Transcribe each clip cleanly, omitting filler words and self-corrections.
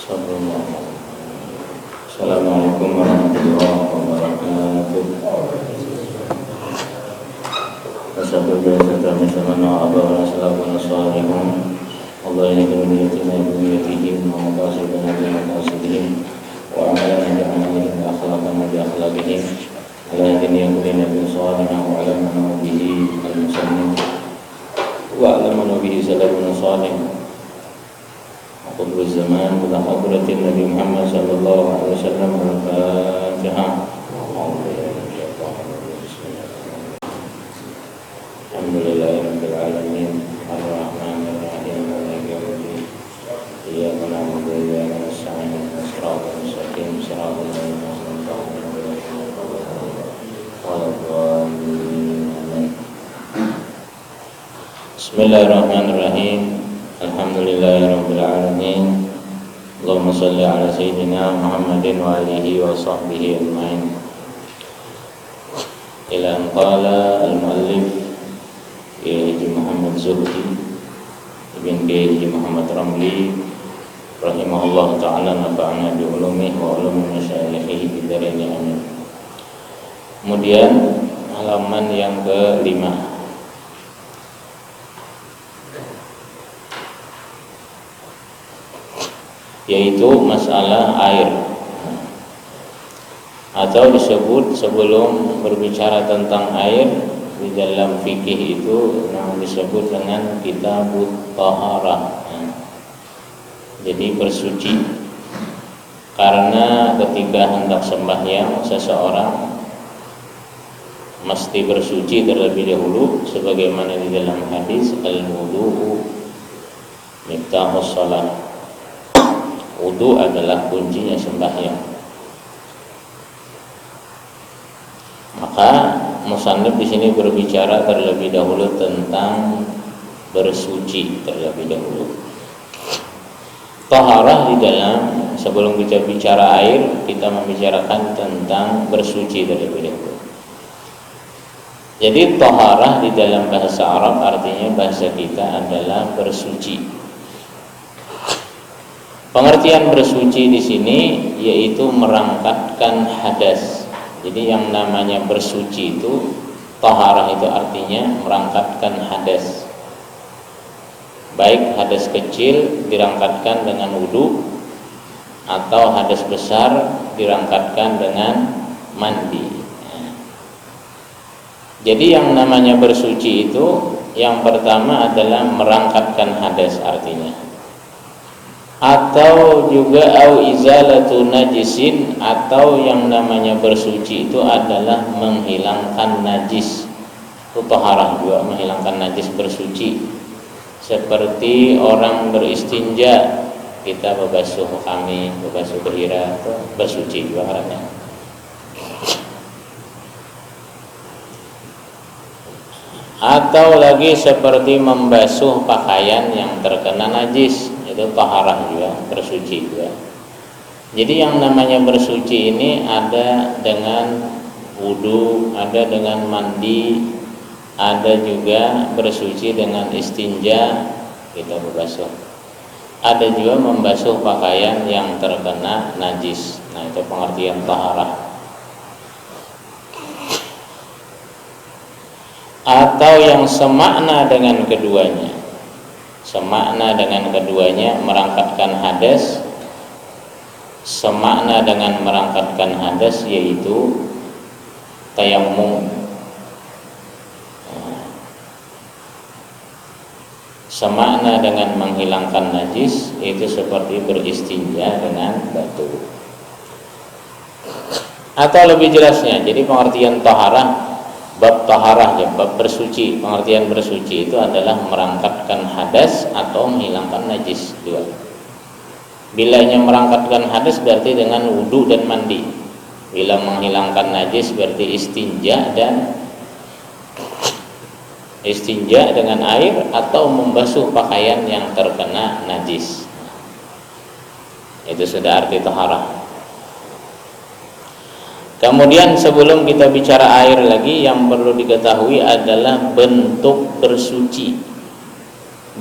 Assalamualaikum warahmatullahi wabarakatuh. Wassalamualaikum warahmatullahi wabarakatuh. Allah yang berniatina biniatihim wa maqasidana bimaqasidihim wa amalana bi'amalihim wa akhlaqana bi'akhlaqihim ala hadini yakulina binsalina wa alamana bihi al-musannif wa alamana bihi salabuna salih qudru zaman wa hadratin Nabi Muhammad sallallahu alaihi wasallam. Al-Fatihah. Alhamdulillahirabbil alamin ar-rahmanir rahim maliki yaumiddin iyyaka na'budu wa iyyaka nasta'in ihdinas mustaqim siratal ladzina an'amta 'alaihim. Bismillahirrahmanirrahim. Alhamdulillahirabbil alamin. Allahumma shalli ala sayyidina Muhammadin wa alihi wa sahbihi ajmain. Ila qala al-muallif Haji Muhammad Zuhdi bin Haji Muhammad Ramli rahimahullah ta'ala, nafa'ana bi ulumihi wa ulumi masyayikhihi fid dharain amin. Kemudian halaman yang ke-5, yaitu masalah air, atau disebut sebelum berbicara tentang air di dalam fikih itu disebut dengan kitabut taharah. Jadi bersuci, karena ketika hendak sembahyang seseorang mesti bersuci terlebih dahulu, sebagaimana di dalam hadis al-wudu'u miftahus shalah. Wudu adalah kuncinya sembahyang. Maka musannif di sini berbicara terlebih dahulu tentang bersuci terlebih dahulu. Taharah di dalam, sebelum kita bicara air, kita membicarakan tentang bersuci terlebih dahulu. Jadi taharah di dalam bahasa Arab artinya bahasa kita adalah bersuci. Pengertian bersuci di sini yaitu merangkatkan hadas. Jadi yang namanya bersuci itu, taharah itu artinya merangkatkan hadas. Baik hadas kecil dirangkatkan dengan wudu, atau hadas besar dirangkatkan dengan mandi. Jadi yang namanya bersuci itu yang pertama adalah merangkatkan hadas artinya. Atau juga au izalatu najisin, atau yang namanya bersuci itu adalah menghilangkan najis. Itu taharah juga, menghilangkan najis bersuci. Seperti orang beristinja, kita membasuh kami, membasuh behira, itu bersuci juga karena. Atau lagi seperti membasuh pakaian yang terkena najis, itu taharah juga, bersuci juga. Jadi yang namanya bersuci ini ada dengan wudu, ada dengan mandi, ada juga bersuci dengan istinja, kita membasuh. Ada juga membasuh pakaian yang terkena najis. Nah, itu pengertian taharah. Atau yang semakna dengan keduanya. Semakna dengan keduanya merangkatkan hadas, semakna dengan merangkatkan hadas yaitu tayammum. Semakna dengan menghilangkan najis itu seperti beristinja dengan batu. Atau lebih jelasnya, jadi pengertian taharah, bab taharah ya, bab bersuci, pengertian bersuci itu adalah merangkatkan hadas atau menghilangkan najis dua. Bilanya merangkatkan hadas berarti dengan wudu dan mandi. Bila menghilangkan najis berarti istinja dengan air atau membasuh pakaian yang terkena najis. Itu sudah arti taharah. Kemudian sebelum kita bicara air lagi, yang perlu diketahui adalah bentuk bersuci.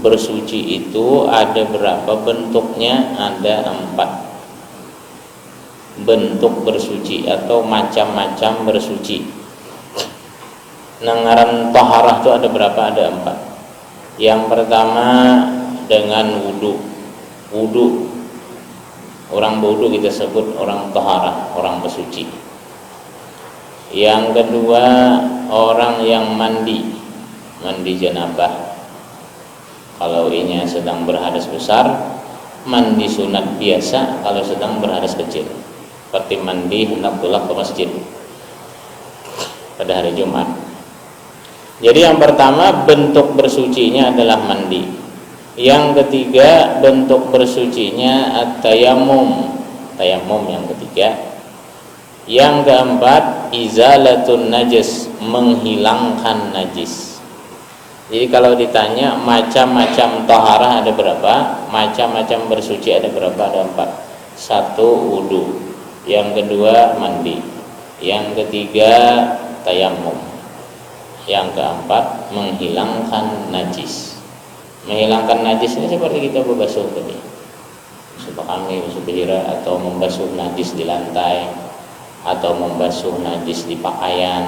bersuci itu ada berapa bentuknya? Ada 4 bentuk bersuci atau macam-macam bersuci. Ngaran taharah itu ada berapa? Ada 4. Yang pertama dengan wudu. Orang berwudu kita sebut orang taharah, orang bersuci. Yang kedua orang yang mandi janabah. Kalau inya sedang berhadas besar, mandi sunat biasa. Kalau sedang berhadas kecil, seperti mandi hendak pulang ke masjid pada hari Jumat. Jadi yang pertama bentuk bersucinya adalah mandi. Yang ketiga bentuk bersucinya at-tayammum yang ketiga. Yang keempat izalatun najis, menghilangkan najis. Jadi kalau ditanya macam-macam taharah ada berapa, macam-macam bersuci ada berapa? Ada 4. 1 wudu, yang kedua mandi, yang ketiga tayammum, yang keempat menghilangkan najis. Menghilangkan najis ini seperti kita berbasuh tadi, basuh kami, basuh bihira, atau membasuh najis di lantai, atau membasuh najis di pakaian,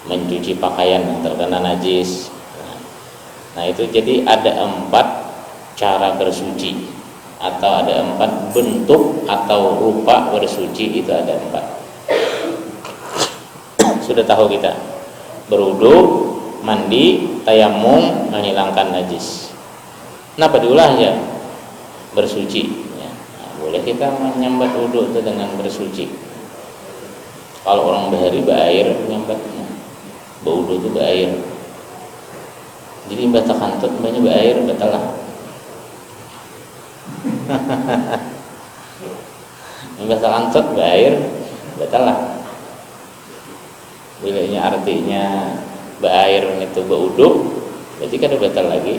mencuci pakaian yang terkena najis. Nah itu jadi ada 4 cara bersuci, atau ada 4 bentuk atau rupa bersuci, itu ada 4. Sudah tahu kita berwudu, mandi, tayammum, menghilangkan najis. Kenapa diulah aja bersuci ya? Nah, boleh kita menyambat wudu itu dengan bersuci. Kalau orang bahari berair menyambatnya, berwudu itu berair. Jadi batal kantut banyak berair batalah. Batal kantut berair batalah. Bila ini artinya berair itu berwudu, berarti kan batal lagi.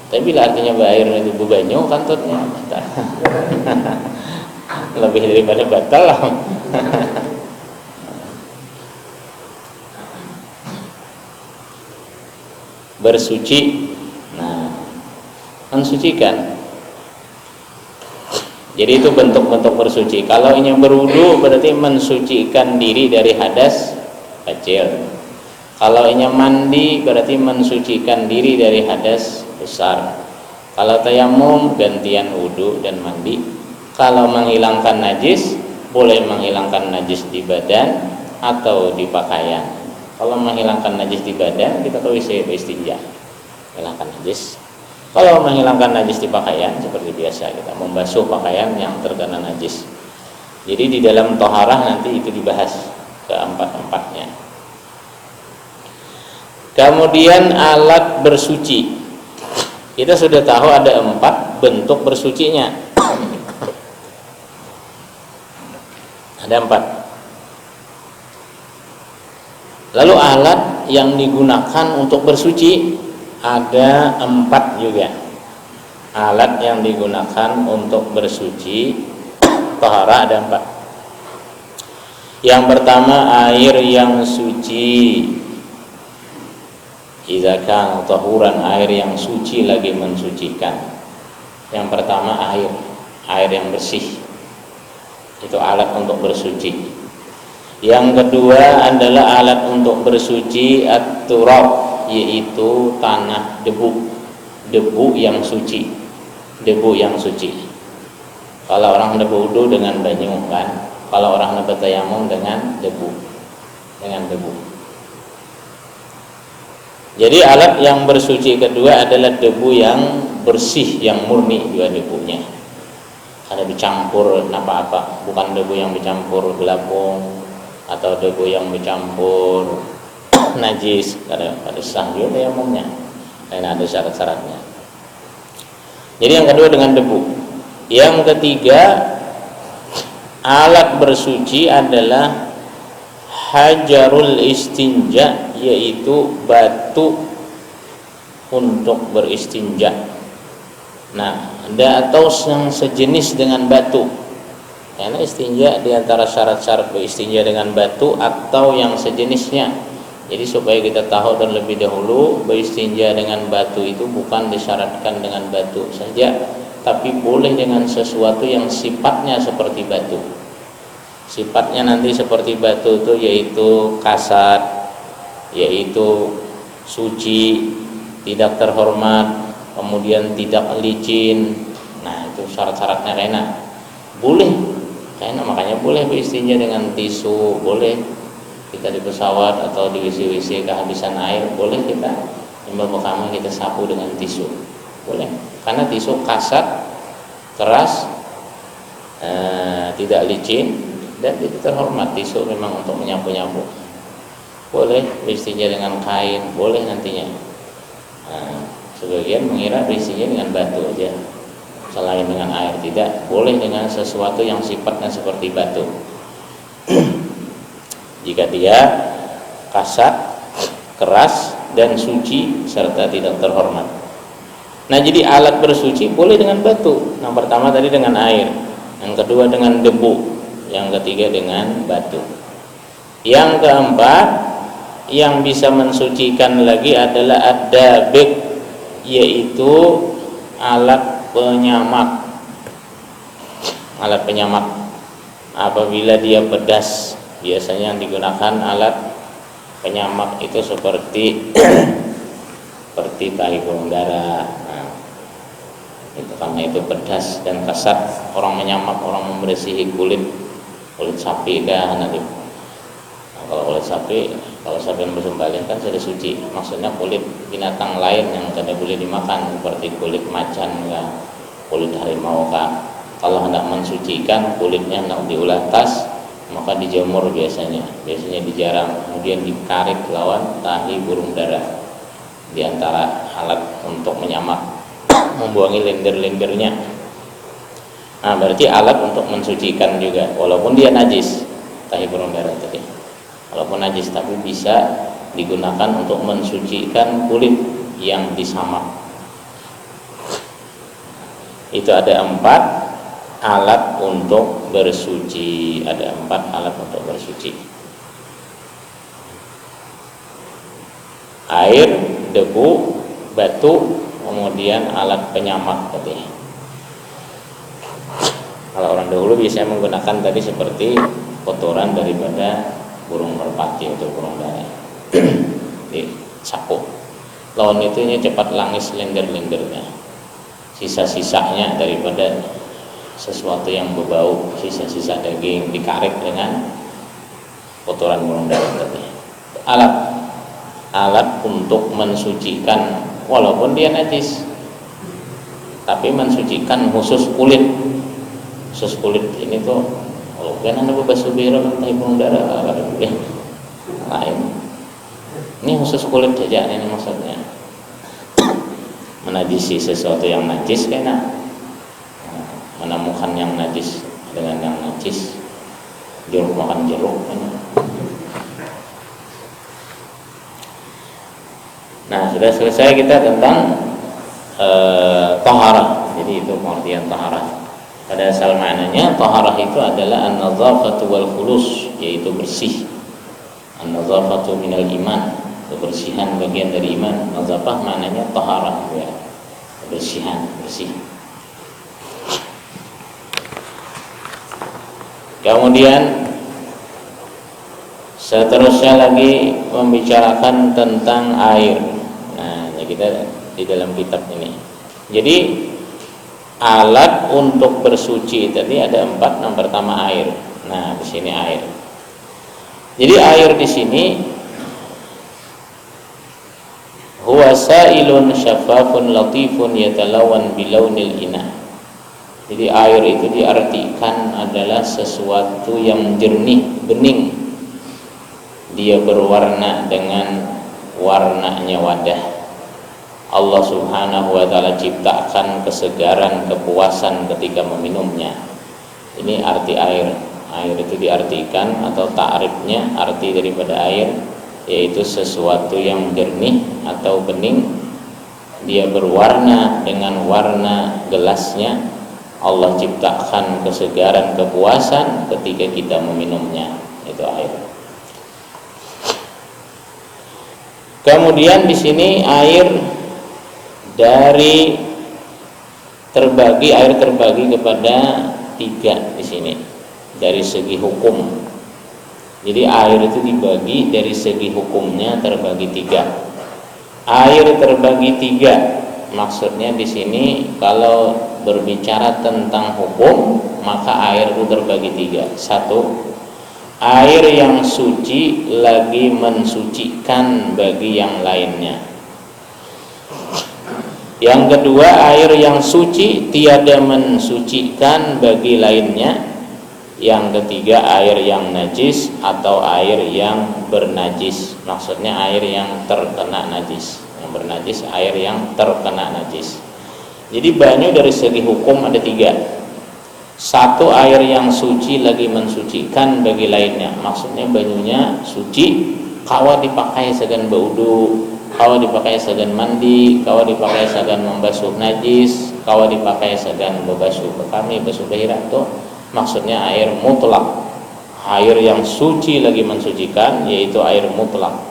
Tapi bila artinya berair itu bebanyu kantutnya batal. Lebih daripada batal lah. Bersuci, nah mensucikan. Jadi itu bentuk-bentuk bersuci. Kalau ini berwudu berarti mensucikan diri dari hadas kecil. Kalau ini mandi berarti mensucikan diri dari hadas besar. Kalau tayammum gantian wudu dan mandi. Kalau menghilangkan najis boleh menghilangkan najis di badan atau di pakaian. Kalau menghilangkan najis di badan kita ke WC istinja, hilangkan najis. Kalau menghilangkan najis di pakaian seperti biasa kita membasuh pakaian yang terkena najis. Jadi di dalam toharah nanti itu dibahas keempat-empatnya. Kemudian alat bersuci, kita sudah tahu ada 4 bentuk bersucinya. Ada 4. Lalu alat yang digunakan untuk bersuci ada 4 juga. Alat yang digunakan untuk bersuci taharah ada 4. Yang pertama air yang suci. Idza kana tahuran, air yang suci lagi mensucikan. Yang pertama air yang bersih. Itu alat untuk bersuci. Yang kedua adalah alat untuk bersuci at-turab, yaitu tanah debu yang suci. Debu yang suci. Kalau orang berwudu dengan banyu kan, kalau orang bertayamum dengan debu. Jadi alat yang bersuci kedua adalah debu yang bersih, yang murni juga debunya. Ada dicampur apa-apa, bukan debu yang dicampur gelapung atau debu yang dicampur najis. Ada sah juga tayamumnya, dan ada syarat-syaratnya. Jadi yang kedua dengan debu. Yang ketiga alat bersuci adalah hajarul istinja, yaitu batu untuk beristinja. Nah, ada atau yang sejenis dengan batu. Karena istinja di antara syarat-syarat beristinja dengan batu atau yang sejenisnya. Jadi supaya kita tahu dan lebih dahulu, beristinja dengan batu itu bukan disyaratkan dengan batu saja, tapi boleh dengan sesuatu yang sifatnya seperti batu. Sifatnya nanti seperti batu itu yaitu kasat, yaitu suci, tidak terhormat, kemudian tidak licin. Nah, itu syarat-syaratnya kayaknya boleh. Kayaknya makanya boleh beristinja dengan tisu, boleh. Kita di pesawat atau di WC kehabisan air, boleh kita ambil bekam kita sapu dengan tisu, boleh. Karena tisu kasat, keras, tidak licin dan tidak terhormat. Tisu memang untuk menyapu-nyapu. Boleh beristinja dengan kain, boleh nantinya. Sebagian mengira beristinja dengan batu aja, selain dengan air tidak. Boleh dengan sesuatu yang sifatnya seperti batu. Jika dia kasat, keras, dan suci serta tidak terhormat. Nah, jadi alat bersuci boleh dengan batu. Yang pertama tadi dengan air, yang kedua dengan debu, yang ketiga dengan batu. Yang keempat yang bisa mensucikan lagi adalah ad-dabik, yaitu alat penyamak. Alat penyamak apabila dia pedas, biasanya yang digunakan alat penyamak itu seperti seperti tahi burung dara. Nah, itu karena itu pedas dan kasar, orang menyamak, orang membersihi kulit sapi nanti. Nah, kalau kulit sapi, kalau sapi yang bersembelih kan sudah suci. Maksudnya kulit binatang lain yang tidak boleh dimakan seperti kulit macan, kulit harimau. Kalau hendak mensucikan kulitnya hendak diulah tas, maka dijemur biasanya dijarang, kemudian dikarik lawan tahi burung dara di antara alat untuk menyamak, membuangi lendir-lendirnya. Nah, berarti alat untuk mensucikan juga, walaupun dia najis, tahi burung dara tadi walaupun najis, tapi bisa digunakan untuk mensucikan kulit yang disamak. Itu ada 4 alat untuk bersuci. Ada 4 alat untuk bersuci: air, debu, batu, kemudian alat penyamak tadi. Kalau orang dahulu biasanya menggunakan tadi seperti kotoran daripada burung merpati atau burung dara disapu. Lawan itu cepat langis lendir-lendirnya, sisa-sisanya daripada sesuatu yang berbau, sisa-sisa daging dikarik dengan kotoran burung dara tadi. Alat untuk mensucikan, walaupun dia najis, tapi mensucikan khusus kulit. Khusus kulit ini tuh, kalau kan ada basuh biro tahi burung dara lain. Ini khusus kulit saja ini maksudnya. Menajisi sesuatu yang najis kena, menemukan yang najis dengan yang najis, jeruk makan jeruk. Nah, sudah selesai kita tentang taharah. Jadi itu pengertian taharah. Pada asal maknanya taharah itu adalah an-nazafatu wal khulus, yaitu bersih. An-nazafatu minal iman, kebersihan bagian dari iman. Nazafah maknanya taharah, ya, kebersihan, bersih. Kemudian seterusnya lagi membicarakan tentang air. Nah, kita di dalam kitab ini. Jadi alat untuk bersuci tadi ada 4. Yang pertama air. Nah, di sini air. Jadi air di sini huwa sa'ilun syafafun latifun yatalawan bilaunil ina. Jadi air itu diartikan adalah sesuatu yang jernih, bening. Dia berwarna dengan warnanya wadah. Allah Subhanahu wa ta'ala ciptakan kesegaran, kepuasan ketika meminumnya. Ini arti air. Air itu diartikan atau ta'rifnya, arti daripada air yaitu sesuatu yang jernih atau bening. Dia berwarna dengan warna gelasnya. Allah ciptakan kesegaran, kepuasan ketika kita meminumnya. Itu air. Kemudian di sini air terbagi kepada 3 di sini dari segi hukum. Jadi air itu dibagi dari segi hukumnya terbagi 3. Air terbagi 3 maksudnya di sini kalau berbicara tentang hukum maka air itu terbagi 3. 1, air yang suci lagi mensucikan bagi yang lainnya. Yang kedua, air yang suci tiada mensucikan bagi lainnya. Yang ketiga, air yang najis atau air yang bernajis. Maksudnya air yang terkena najis. Yang bernajis, air yang terkena najis. Jadi banyu dari segi hukum ada 3. 1, air yang suci lagi mensucikan bagi lainnya. Maksudnya banyunya suci, kawa dipakai segan baudu, kawa dipakai segan mandi, kawa dipakai segan membasuh najis, kawa dipakai segan membasuh bekami, basuh bahira. Itu maksudnya air mutlak. Air yang suci lagi mensucikan yaitu air mutlak.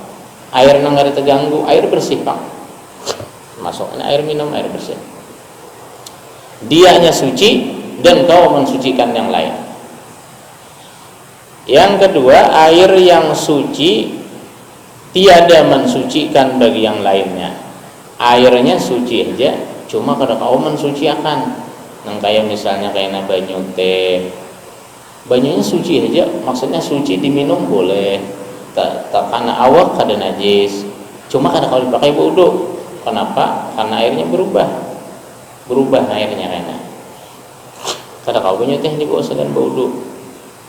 Air nang ada terganggu, air bersih Pak. Masuknya air minum, air bersih. Dianya suci dan kau mensucikan yang lain. Yang kedua, air yang suci tiada mensucikan bagi yang lainnya. Airnya suci aja, cuma kada kau mensucikan. Nang kayak misalnya kayak banyu teh, banyunya suci aja, maksudnya suci diminum boleh, tak karena awak kada najis, cuma kada kau dipakai wudu. Kenapa? Karena airnya berubah airnya karena. Kada kau banyu teh dibawa segan wudu,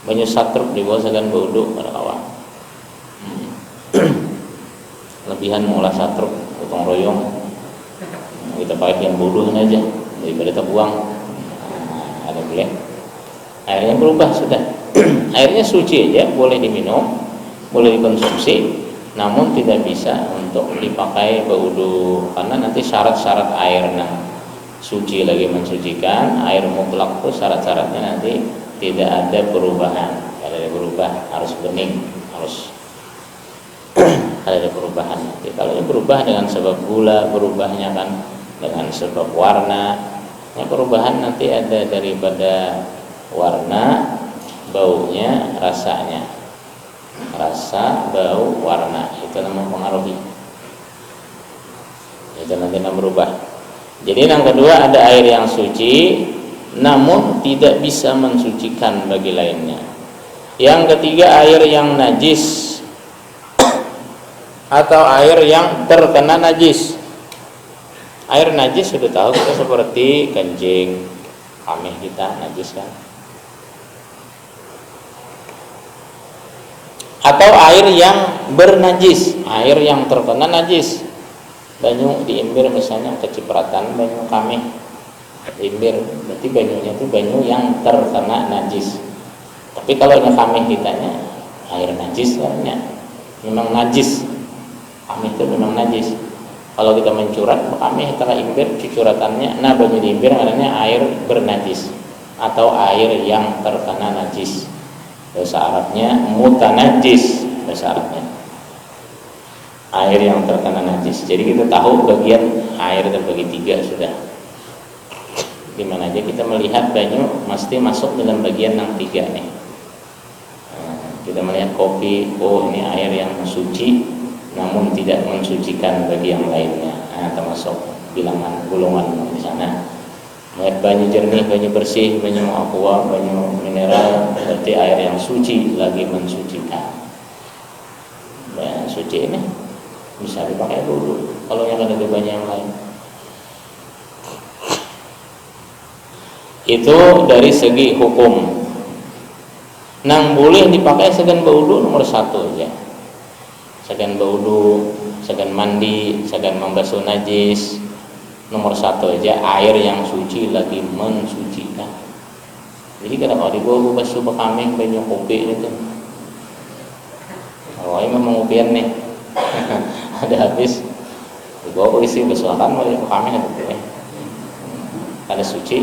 banyu satruk dibawa segan wudu kada kawan. Lebihan mengolah satruk gotong royong kita pakai yang bodoh aja daripada terbuang. Ada boleh airnya berubah sudah. Airnya suci aja, boleh diminum, boleh dikonsumsi, namun tidak bisa untuk dipakai berwudu karena nanti syarat-syarat air suci lagi mensucikan. Air mutlak itu syarat-syaratnya nanti tidak ada perubahan. Kalau ada berubah harus bening, harus ada perubahan. Nanti kalau yang berubah dengan sebab gula, berubahnya kan dengan sebab warna. Yang perubahan nanti ada daripada warna, baunya, rasanya. Rasa, bau, warna itu mempengaruhi. Itu nanti berubah. Jadi yang kedua ada air yang suci namun tidak bisa mensucikan bagi lainnya. Yang ketiga air yang najis atau air yang terkena najis. Air najis sudah tahu kita seperti kencing, kamih kita najis kan. Atau air yang bernajis, air yang terkena najis. Banyu diimbir misalnya kecipratan banyu kamih diimbir, berarti banyunya itu banyu yang terkena najis. Tapi kalau yang kamih ditanya air najis lainnya memang najis, kamih itu memang najis. Kalau kita mencurat kamih telah imbir cucuratannya, nah banyu diimbir namanya air bernajis atau air yang terkena najis. Bahasa Arabnya mutanajis, bahasa Arabnya air yang terkena najis. Jadi kita tahu bagian air terbagi 3 sudah. Dimana aja kita melihat banyu mesti masuk dalam bagian yang 3 nih. Kita melihat kopi, oh ini air yang suci namun tidak mensucikan bagi yang lainnya. Termasuk bilangan golongan di sana. Melihat banyu jernih, banyu bersih, banyu aqua, banyu mineral, berarti air yang suci lagi mensucikan. Dan suci ini bisa dipakai dulu kalau yang ada banyak yang lain. Itu dari segi hukum. Nang boleh dipakai segan baudu nomor 1 aja. Segan baudu, segan mandi, segan membasuh najis. Nomor 1 aja air yang suci lagi mensucikan. Jadi kalau dibawa basuh bekami banyu kopi itu. Oh ini memang kopian nih. Ada habis dibawa isi basuhan mau bekami gitu ya. Ada suci.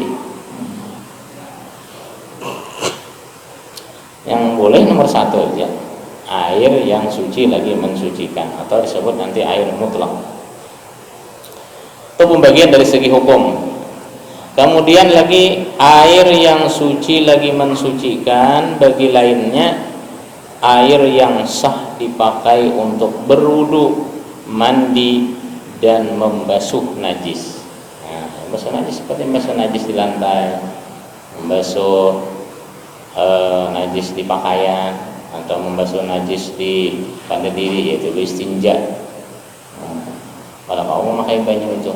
Yang boleh nomor 1 aja air yang suci lagi mensucikan, atau disebut nanti air mutlak. Itu pembagian dari segi hukum. Kemudian lagi air yang suci lagi mensucikan, bagi lainnya air yang sah dipakai untuk berwudu, mandi, dan membasuh najis. Nah, membasuh najis seperti membasuh najis di lantai, membasuh najis di pakaian, atau membasuh najis di pada diri, yaitu istinja. Kalau kamu memakai banyu itu,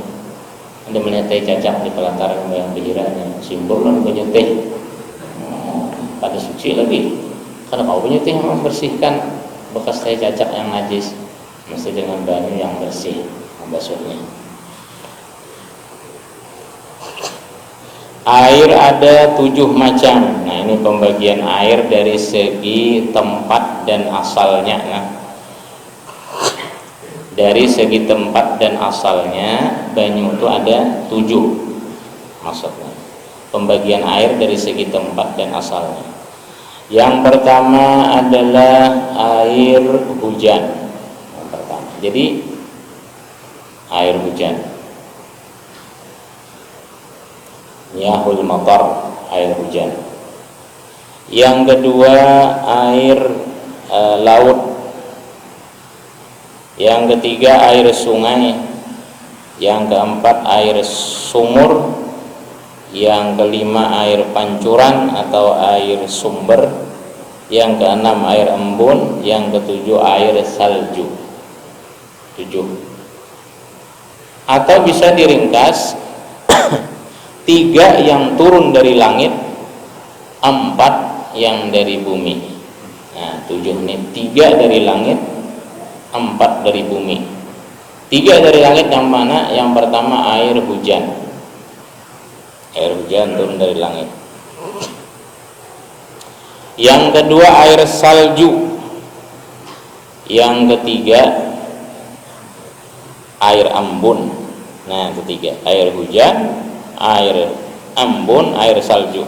Anda melihat teh cacak di pelataran yang pikirannya, simbol kan banyu teh pada suci lagi. Kalau kau banyu teh membersihkan bekas teh cacak yang najis, mesti dengan banyu yang bersih membasuhnya. Air ada 7 macam. Nah, ini pembagian air dari segi tempat dan asalnya. Nah, dari segi tempat dan asalnya, banyu itu ada 7 maksudnya. Pembagian air dari segi tempat dan asalnya. Yang pertama adalah air hujan. Yang pertama. Jadi air hujan. Yahul matar, air hujan. Yang kedua air laut. Yang ketiga air sungai. Yang keempat air sumur. Yang kelima air pancuran atau air sumber. Yang keenam air embun. Yang ketujuh air salju. 7. Atau bisa diringkas 3 yang turun dari langit, 4 yang dari bumi. Nah, 7 ini 3 dari langit, 4 dari bumi. 3 dari langit yang mana? Yang pertama air hujan. Air hujan turun dari langit. Yang kedua air salju. Yang ketiga air embun. Nah, ketiga air hujan, air embun, air salju.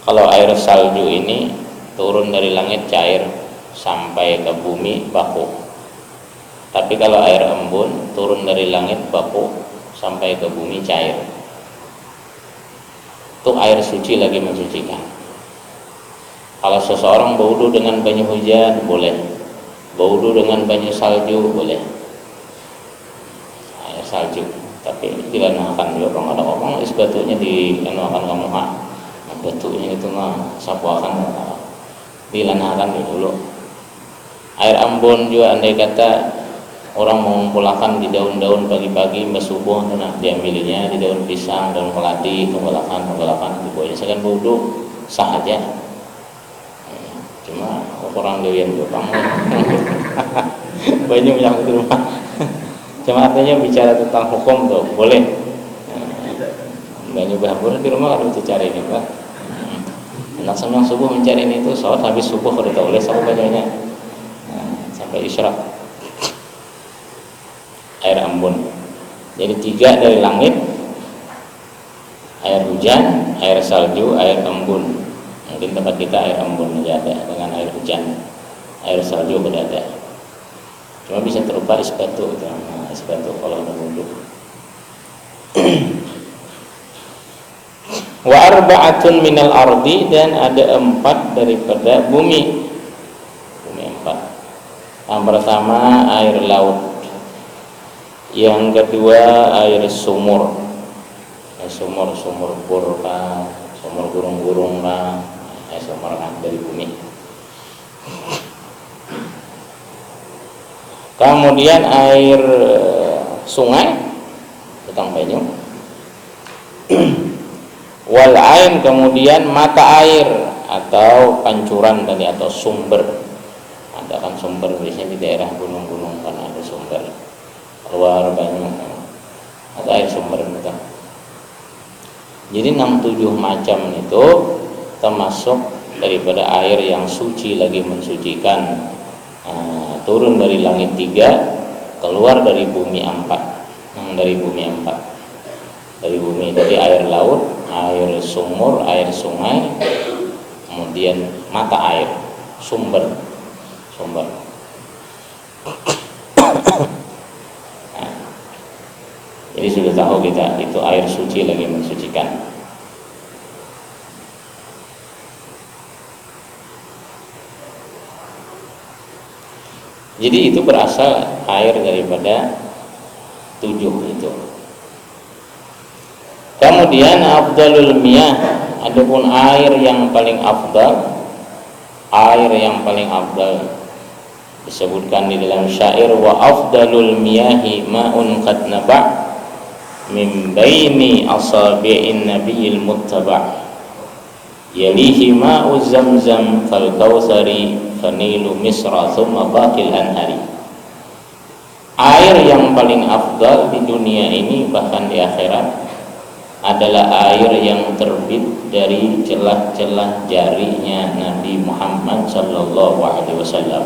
Kalau air salju ini turun dari langit cair sampai ke bumi baku. Tapi kalau air embun turun dari langit baku sampai ke bumi cair. Itu air suci lagi mensucikan. Kalau seseorang berwudu dengan banyu hujan boleh, berwudu dengan banyu salju boleh. Air salju, tapi dilanahkan juga. Kalau ada orang is batunya dilanahkan kamu batunya itu mah sapuakan dilanahkan dulu. Air embun juga andai kata orang mengumpulkan di daun-daun pagi-pagi mbak subuh, nah diambilnya di daun pisang, daun keladi, penggelakan dibuatnya sekan wudu sah aja. Cuma orang doyan juga banyak yang di rumah. Cuma artinya bicara tentang hukum tuh boleh. Banyak bahur di rumah kalau dicari ini Pak. Enak sampai subuh mencari ini itu sholat habis subuh kalau tak boleh sama banyaknya sampai isyraq. Air embun. Jadi 3 dari langit, air hujan, air salju, air embun. Mungkin tempat kita air embun aja ada dengan air hujan, air salju tidak ada. Cuma bisa terupa es batu, es batu kalau ada wudu. Wa arba'atun minal ardi, dan ada 4 daripada bumi. Bumi 4. Yang pertama air laut. Yang kedua air sumur. Sumur bor kah, sumur gurung-gurung kah, sumur dari bumi. Kemudian air sungai, tentang banyu. Wal ain, kemudian mata air atau pancuran tadi atau sumber. Ada kan sumber biasanya di daerah gunung-gunung kan ada sumber keluar banyu atau air sumber gitu. Jadi 6-7 macam itu termasuk daripada air yang suci lagi mensucikan. Turun dari langit 3, keluar dari bumi 4. Dari bumi 4. Dari bumi tadi air laut, air sumur, air sungai, kemudian mata air, sumber. Nah, jadi sudah tahu kita itu air suci lagi mensucikan. Jadi itu berasal air daripada 7 itu. Kemudian afdalul miyah, adapun air yang paling afdal, disebutkan di dalam syair, wa afdalul miyahi ma'un qad naba' min baini asabi'in nabiyil muttaba' yalihi ma'u zamzam fal kautsari fanilu misra thumma baqil anhari. Air yang paling afdal di dunia ini bahkan di akhirat adalah air yang terbit dari celah-celah jarinya Nabi Muhammad sallallahu alaihi wasallam.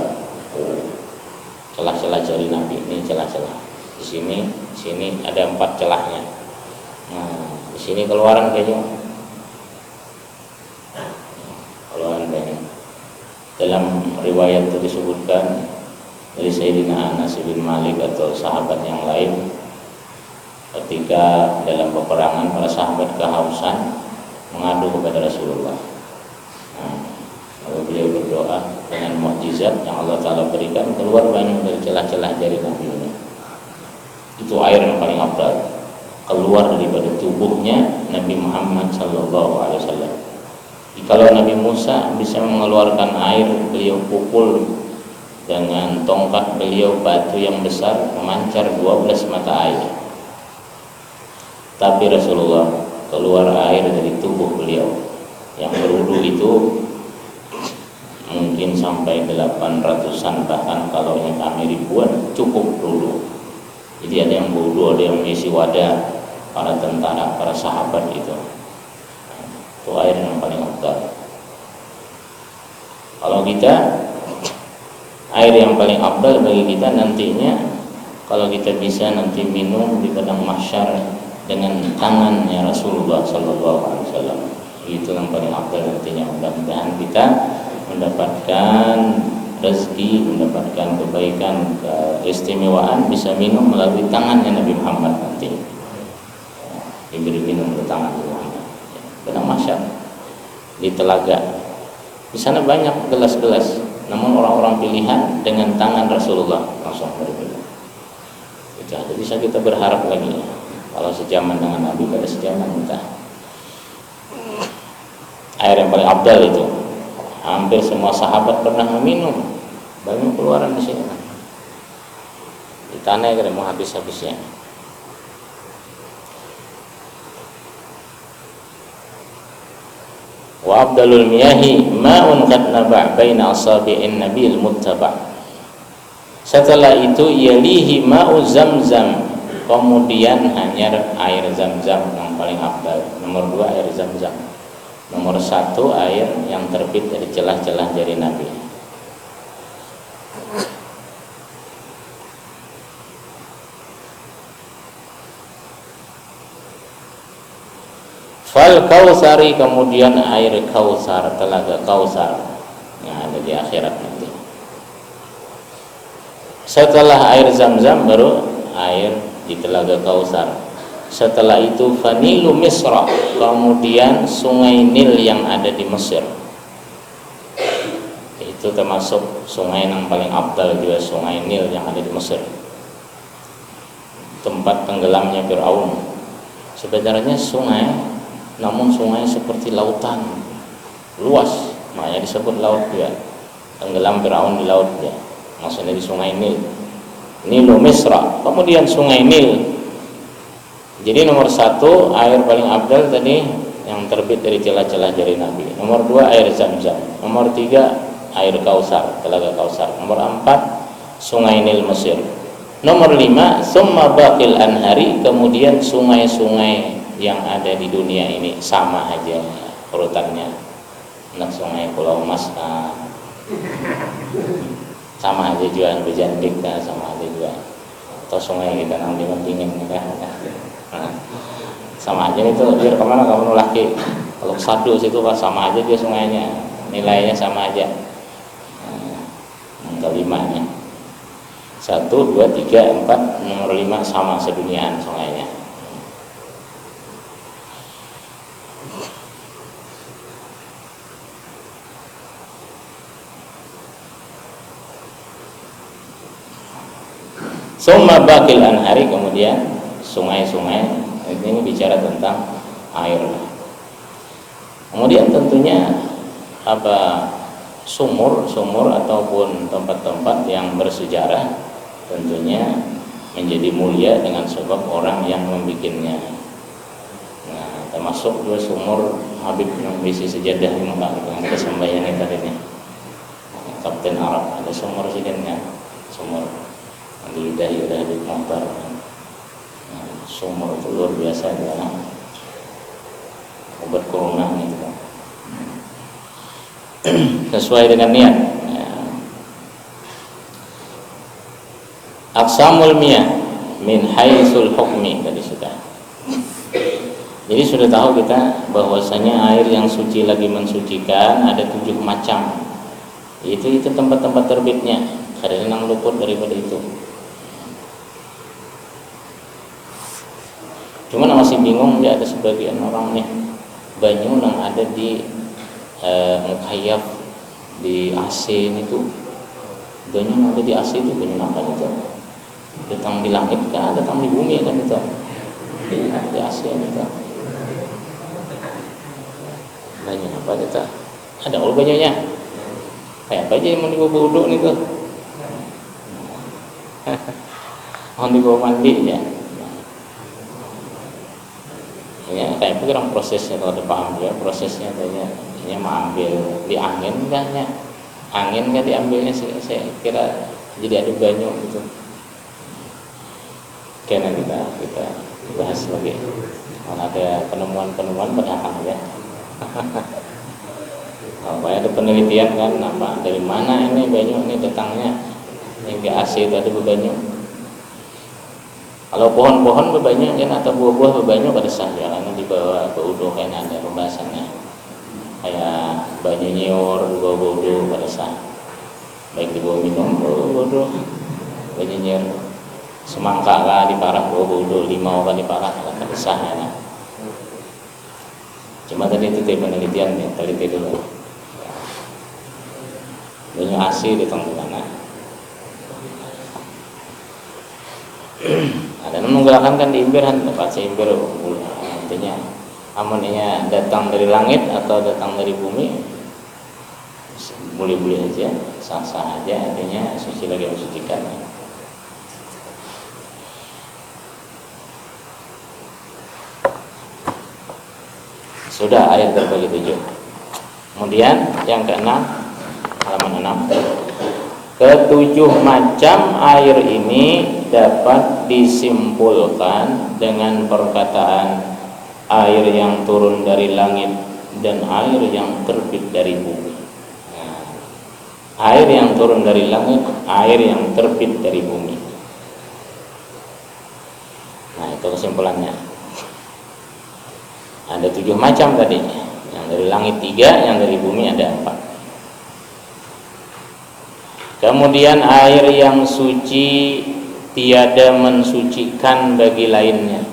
Celah-celah jari Nabi ini celah-celah. Di sini ada 4 celahnya. Nah, di sini keluaran kayaknya. Dalam riwayat itu disebutkan dari Sayyidina Anas bin Malik atau sahabat yang lain, ketika dalam peperangan para sahabat kehausan mengadu kepada Rasulullah. Nah, lalu beliau berdoa dengan mukjizat yang Allah Ta'ala berikan, keluar banyak dari celah-celah jari Nabi ini. Itu air yang paling afdal, keluar daripada tubuhnya Nabi Muhammad sallallahu alaihi wasallam. Kalau Nabi Musa bisa mengeluarkan air, beliau pukul dengan tongkat beliau batu yang besar, memancar 12 mata air. Tapi Rasulullah keluar air dari tubuh beliau yang berwudu itu mungkin sampai 800-an, bahkan kalau yang kami ribuan cukup wudu. Jadi ada yang wudu, ada yang mengisi wadah para tentara, para sahabat itu air yang paling afdal. Kalau kita, air yang paling afdal bagi kita nantinya, kalau kita bisa nanti minum di padang mahsyar dengan tangannya Rasulullah sallallahu alaihi wasallam, itu yang paling afdal nantinya. Mudah-mudahan kita mendapatkan rezeki, mendapatkan kebaikan, keistimewaan bisa minum melalui tangannya Nabi Muhammad nanti. Diberi minum ke tangan Nabi Muhammad. Padang mahsyar di telaga, di sana banyak gelas-gelas, namun orang-orang pilihan dengan tangan Rasulullah langsung berbeda. Itu bisa kita berharap lagi, kalau sejaman dengan Nabi pada sejaman kita. Air yang paling abdal itu, hampir semua sahabat pernah meminum, banyak keluaran di sini. Di tanah ya mau habis-habisnya. Wa afdalul miyahi ma'un qad naba' baina asabi'in nabiyil muttaba'. Setelah itu yalihi ma'u zamzam, kemudian hanya air Zamzam yang paling afdal. Nomor 2 air Zamzam. Nomor 1 air yang terbit dari celah-celah jari Nabi. Fal kautsari, kemudian air Kautsar, telaga Kautsar yang ada di akhirat nanti. Setelah air Zamzam baru air di telaga Kautsar. Setelah itu fanilu Misra, kemudian sungai Nil yang ada di Mesir. Itu termasuk sungai yang paling afdal juga, sungai Nil yang ada di Mesir. Tempat tenggelamnya Fir'aun. Sebenarnya sungai, namun sungai seperti lautan luas, makanya disebut laut juga. Tenggelam Fir'aun di laut dia, maksudnya di sungai Nil, Nilu Misra. Kemudian sungai Nil. Jadi nomor 1 air paling afdal tadi yang terbit dari celah-celah jari Nabi. Nomor 2 air Zamzam. Nomor 3 air Kautsar, telaga Kautsar. Nomor 4 sungai Nil Mesir. Nomor 5 summa baqil anhari, kemudian sungai-sungai yang ada di dunia ini sama aja urutannya. Anak sungai Pulau Mas sama aja juga, Bejandik sama aja juga, atau sungai kita nang dingin kan, sama aja itu. Biar kemana kamu laki, kalau Sadu situ sama aja dia sungainya, nilainya sama aja. Angka 5-nya 1, 2, 3, 4, nomor 5 sama seduniaan sungainya. Summa baqil anhari, kemudian sungai-sungai. Ini bicara tentang air. Kemudian tentunya sumur ataupun tempat-tempat yang bersejarah tentunya menjadi mulia dengan sebab orang yang membikinnya. Nah, termasuk dua sumur Habib yang bisi sejadah di Mekah yang kita sembahyang tadi nih. Kapten Arab ada sumur sekiannya, sumur lidah Habib Muhtar. Nah, sumur itu luar biasa adalah obat corona gitu kan. Sesuai dengan niat. Aqsamul miyah min haitsul hukmi tadi sudah. Jadi sudah tahu kita bahwasanya air yang suci lagi mensucikan ada 7 macam. Itu tempat-tempat terbitnya. Kadang-kadang luput daripada itu. Cuman masih bingung ya, ada sebagian orang nih banyu yang ada di mukhayyaf di AC itu. Banyu yang ada di AC itu banyu apa itu? Datang di langit kan, datang di bumi kan itu. Di AC itu. Banyu apa itu? Ada all banyunya. Kayak apa aja yang mau dibawa wudhu nih tuh? Mau dibawa mandi ya. Ya kayak itu kan prosesnya, kalau dipaham ya prosesnya tanya ini mau ambil di angin kan ya, angin kan diambilnya saya kira jadi ada banyu gitu. Karena kita bahas lagi kalau ada penemuan padahal ya. Kalau ada penelitian kan apa dari mana ini banyu ini datangnya yang ke AC itu ada banyu. Kalau pohon-pohon berbanyu kan atau buah-buah berbanyu pada sah ya, karena dibawa berwudu kan ada pembahasannya. Kayak banyu nyiur dibawa wudu pada sah. Baik dibawa minum bawa wudu. Banyu nyiur semangka lah diparah bawa wudu, limau kan diparah pada sah ya. Cuma tadi itu penelitian ya, teliti dulu. Banyu AC di tengah. Ada menggunakan kan diimbirhan tempat seimbir artinya amonnya datang dari langit atau datang dari bumi boleh-boleh aja, sah-sah aja, artinya suci lagi mensucikan. Sudah ayat terbagi 7. Kemudian yang ke-6 halaman 6. Ketujuh macam air ini dapat disimpulkan dengan perkataan air yang turun dari langit dan air yang terbit dari bumi. Nah, air yang turun dari langit, air yang terbit dari bumi. Nah, itu kesimpulannya. Ada 7 macam tadi. Yang dari langit 3, yang dari bumi ada 4. Kemudian air yang suci tiada mensucikan bagi lainnya.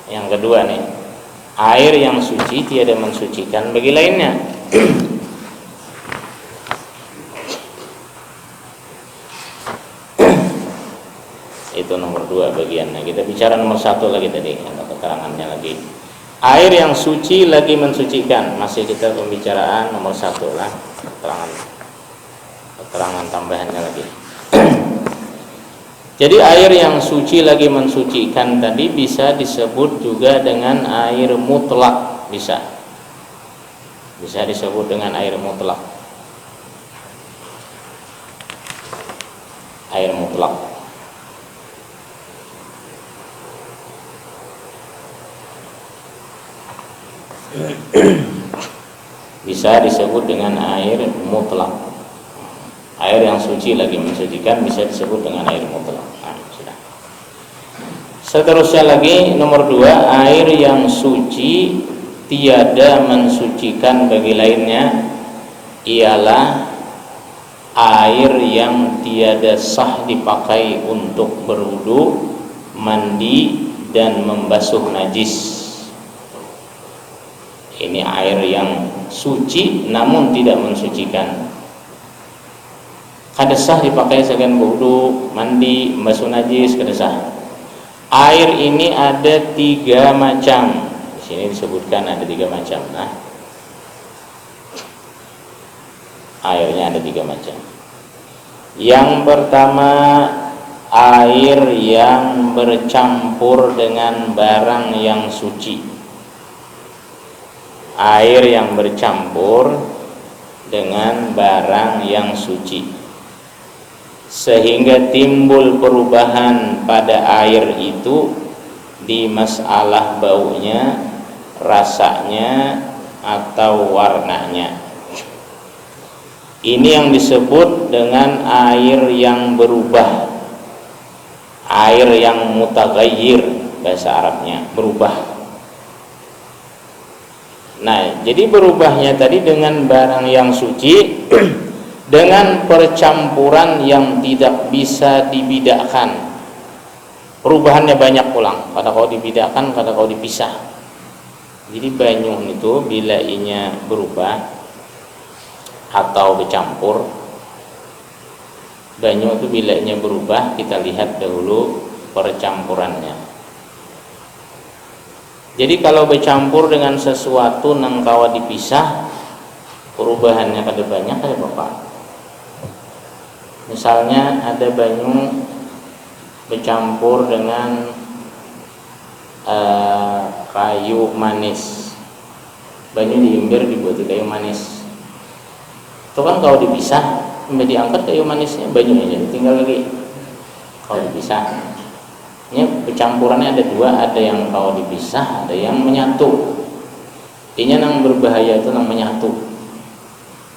Yang kedua nih, air yang suci tiada mensucikan bagi lainnya. Itu nomor 2 bagiannya. Kita bicara nomor 1 lagi tadi, ada keterangannya lagi. Air yang suci lagi mensucikan. Masih kita pembicaraan nomor 1 lah, keterangan tambahannya lagi. Jadi air yang suci lagi mensucikan tadi bisa disebut juga dengan air mutlak, bisa disebut dengan air mutlak. Air mutlak. Bisa disebut dengan air mutlak. Air yang suci lagi mensucikan bisa disebut dengan air mutlak. Nah, sudah. Seterusnya lagi nomor 2, air yang suci tiada mensucikan bagi lainnya. ialah air yang tiada sah dipakai untuk berwudu, mandi dan membasuh najis. Ini air yang suci namun tidak mensucikan. Kada sah dipakai segan berwudu, mandi, membasuh najis, kada sah. Air ini ada 3 macam. Di sini disebutkan ada 3 macam. Nah, airnya ada 3 macam. Yang pertama, air yang bercampur dengan barang yang suci. Air yang bercampur dengan barang yang suci sehingga timbul perubahan pada air itu di masalah baunya, rasanya atau warnanya. Ini yang disebut dengan air yang berubah, air yang mutaghayyir, bahasa Arabnya berubah. Nah, jadi berubahnya tadi dengan barang yang suci dengan percampuran yang tidak bisa dibedakan. Perubahannya banyak pulang, kada kau dibedakan, kada kau dipisah. Jadi banyu itu bila inya berubah atau bercampur, banyu itu bila inya berubah, kita lihat dahulu percampurannya. Jadi kalau bercampur dengan sesuatu nang kawa dipisah, perubahannya kada banyak, kada apa-apa. Misalnya ada banyu bercampur dengan kayu manis, banyu diimbir dibuat kayu manis. Itu kan kalau dipisah, diangkat kayu manisnya, banyunya jadi tinggal lagi. Kalau dipisah, ini bercampurannya ada 2, ada yang kalau dipisah, ada yang menyatu. Ini yang berbahaya itu yang menyatu.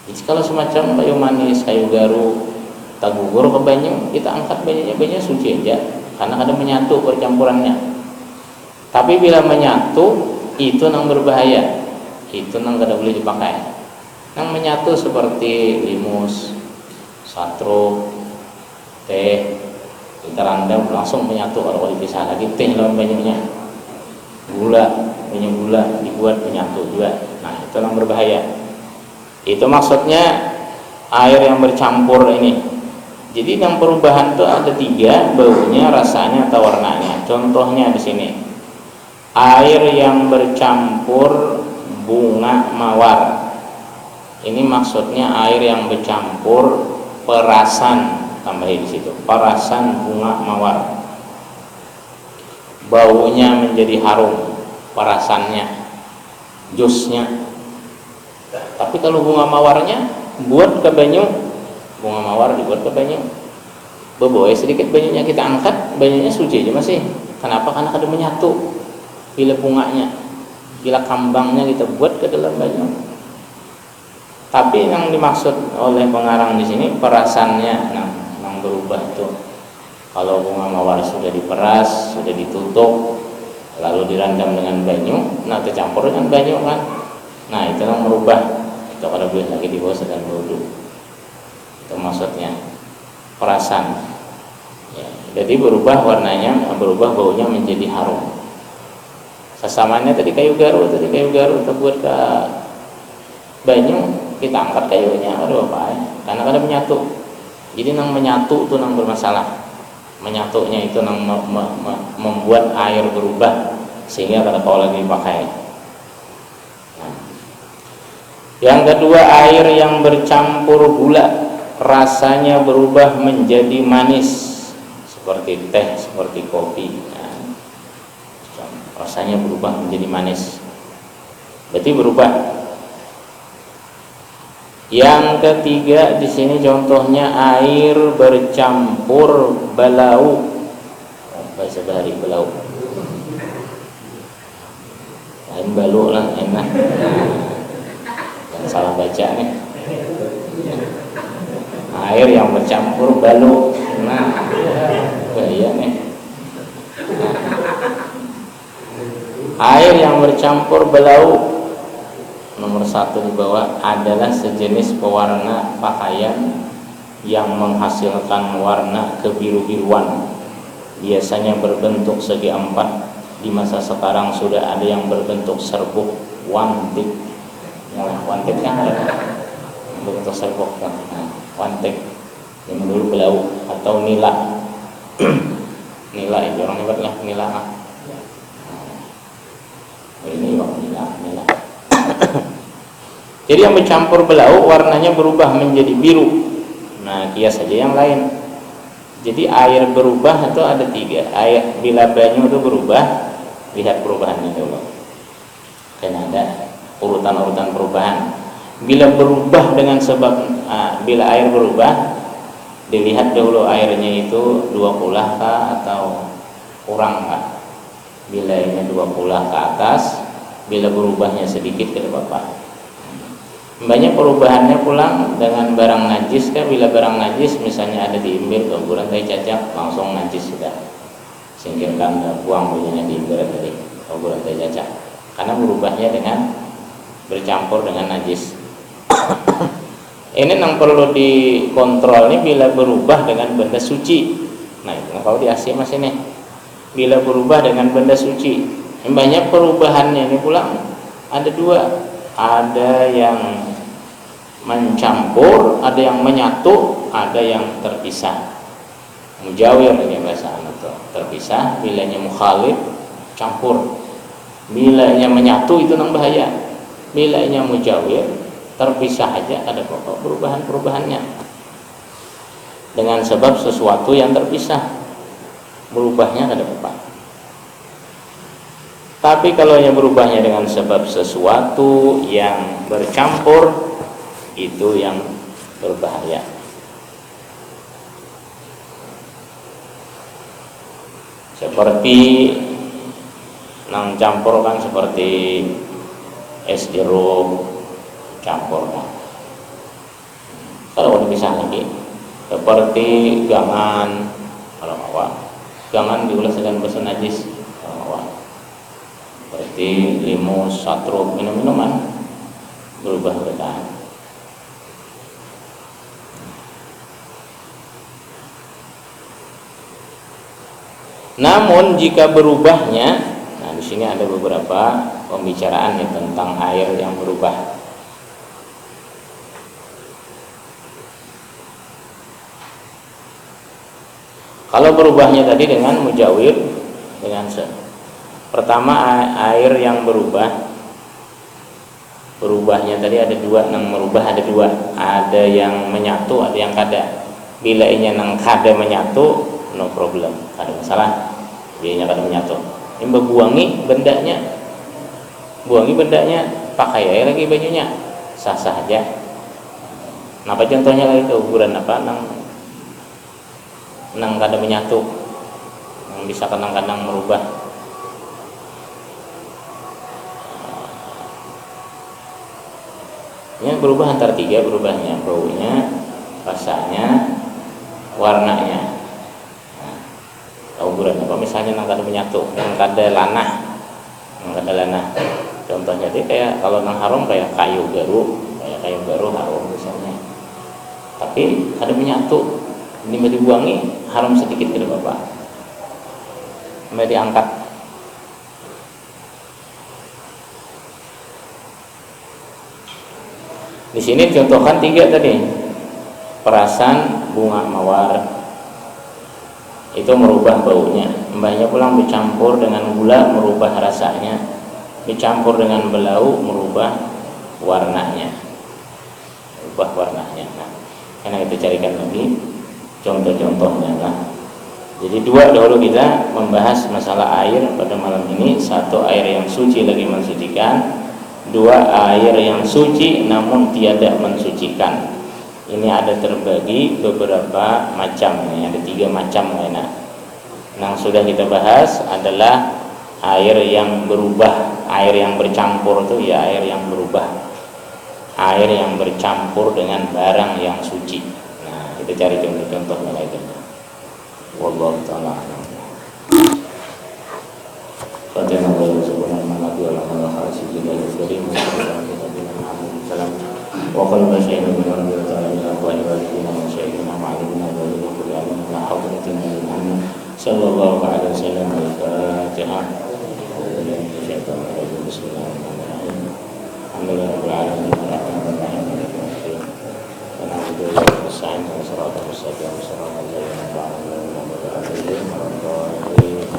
Jadi kalau semacam kayu manis, kayu garu, tagugur ke banyu, kita angkat banyunya suci aja, karena ada menyatu percampurannya. Tapi bila menyatu, itu yang berbahaya, itu yang tidak boleh dipakai. Yang menyatu seperti limus, satro, teh, kita rendam langsung menyatu. Kalau dipisah lagi teh lawan banyunya, banyak gula dibuat menyatu juga. Nah, itu yang berbahaya. Itu maksudnya air yang bercampur ini. Jadi yang perubahan itu ada 3, baunya, rasanya atau warnanya. Contohnya di sini, air yang bercampur bunga mawar. Ini maksudnya air yang bercampur perasan, tambahin di situ, perasan bunga mawar. Baunya menjadi harum, perasannya, jusnya. Tapi kalau bunga mawarnya buat ke banyu, bunga mawar dibuat ke banyu, beboy sedikit banyunya kita angkat, banyunya suci aja masih. Kenapa? Karena kada menyatu. Bila bunganya, bila kambangnya kita buat ke dalam banyu. Tapi yang dimaksud oleh pengarang di sini perasannya, yang berubah itu. Kalau bunga mawar sudah diperas, sudah ditutup, lalu direndam dengan banyu, nah tercampur dengan banyu kan, nah itu yang merubah. Itu kalau boleh lagi di bawah sedang berwudu. Itu maksudnya perasan. Ya, jadi berubah warnanya, berubah baunya menjadi harum. Sesamanya tadi kayu garu kita buat ke banyu, kita angkat kayunya, aduh apa ya? Karena kada menyatu. Jadi nang menyatu itu nang bermasalah. Menyatunya itu nang membuat air berubah sehingga kada kau lagi dipakai. Nah. Yang kedua, air yang bercampur gula, rasanya berubah menjadi manis seperti teh, seperti kopi. Nah, rasanya berubah menjadi manis. Berarti berubah. Yang ketiga di sini contohnya air bercampur belau. Bahasa bahari belau. Lain balu lah enak. Jangan salah baca nih. Air yang bercampur balu. Nah, bahaya nih. Air yang bercampur belau. nomor 1 di bawah adalah sejenis pewarna pakaian yang menghasilkan warna kebiru-biruan, biasanya berbentuk segi empat. Di masa sekarang sudah ada yang berbentuk serbuk wantik. Wantik kan ada berbentuk serbuk kan, wantik yang dulu belau atau nila. Nila itu orang hebat lah, nila. Ini bang nila. Jadi yang bercampur belau warnanya berubah menjadi biru. Nah, kias saja yang lain. Jadi air berubah itu ada 3. Air bila banyu itu berubah, lihat perubahannya dulu. Kan ada urutan-urutan perubahan. Bila berubah dengan sebab bila air berubah, dilihat dulu airnya itu 20 kah atau kurang kah. Bila ini 20 ke atas, bila berubahnya sedikit tidak apa-apa. Banyak perubahannya pulang dengan barang najis kan. Bila barang najis misalnya ada di imbir, kuburan tai cacak, langsung najis sudah, singkirkan, buang bunyinya di imbir dari kuburan tai cacak, karena berubahnya dengan bercampur dengan najis. Ini yang perlu dikontrol nih bila berubah dengan benda suci. Nah itu kalau di Asia masih nih, bila berubah dengan benda suci. Banyak perubahannya ini pulang ada 2. Ada yang mencampur, ada yang menyatu, ada yang terpisah. Mujawir ini bahasa itu terpisah. Bilanya mukhalif, campur. Bilanya menyatu itu nang bahaya. Bilanya mujawir, terpisah aja, ada pokok perubahan-perubahannya. Dengan sebab sesuatu yang terpisah, berubahnya ada apa? Tapi kalau yang berubahnya dengan sebab sesuatu yang bercampur, itu yang berbahaya. Seperti nang campur kan, seperti es jeruk campur kan. Kalau dipisah lagi, seperti gangan, kalau gangan diulas dengan bahasa najis, seperti limus, satruk, minum-minuman berubah bertahan. Namun jika berubahnya, nah di sini ada beberapa pembicaraan ya tentang air yang berubah. Kalau berubahnya tadi dengan mujawir, dengan pertama air yang berubahnya tadi ada 2, yang merubah ada 2, ada yang menyatu, ada yang kada. Bila ini nang kada menyatu, no problem, kada masalah. Bila kada menyatu, ini buangi bendanya, pakai air lagi bajunya, sah-sah aja. Napa contohnya lagi kuburan apa nang kada menyatu, yang bisa kadang-kadang merubah. Yang berubah antara 3 berubahnya, baunya, rasanya, warnanya. Nah, kuburan apa misalnya nang kada menyatu, nang kada lanah, contohnya dia kayak kalau nang harum kayak kayu garu harum misalnya, tapi kada menyatu, ini mau dibuangi harum sedikit tidak apa-apa, mau diangkat. Di sini contohkan 3 tadi. Perasan bunga mawar itu merubah baunya. Mbahnya pulang bercampur dengan gula merubah rasanya, bercampur dengan belau merubah warnanya. Nah, karena kita carikan lagi contoh-contohnya lah. Jadi 2 dahulu kita membahas masalah air pada malam ini. 1 air yang suci lagi mensucikan, 2 air yang suci namun tiada mensucikan. Ini ada terbagi beberapa macam, ada 3 macam. Yang sudah kita bahas adalah air yang berubah, air yang bercampur itu ya air yang berubah, air yang bercampur dengan barang yang suci. Nah, kita cari contoh-contohnya lagi. Wallahu ta'ala a'lam. Fatihah. وقلب شيئا من ربي تعالى إلى أقوال والدينا وشيخنا معلمنا وذلك كل علم إلى حضرة النبي محمد صلى الله عليه وسلم. الفاتحة. الشيطان الرجيم. بسم الله الرحمن الرحيم. الحمد لله رب العالمين الرحمن الرحيم مالك يوم الدين. ونعوذ بالله من السعي والصراط المستقيم صراط الذين أنعمت عليهم غير المغضوب عليهم.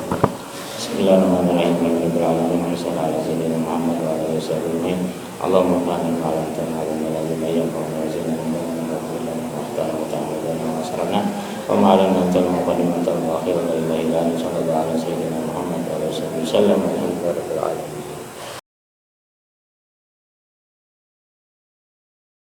بسم الله الرحمن الرحيم. الحمد لله رب العالمين وصلى على سيدنا محمد وعلى آله وصحبه. اللهم اغفر لنا وارحمنا وعلمنا ينفعنا وزدنا علما واغفر لنا واختارنا وتعالى واسرنا وما علمنا انت المقدم انت الاخر لا اله الا انت صلى الله على سيدنا محمد وعلى اله وصحبه وسلم. الحمد لله رب العالمين.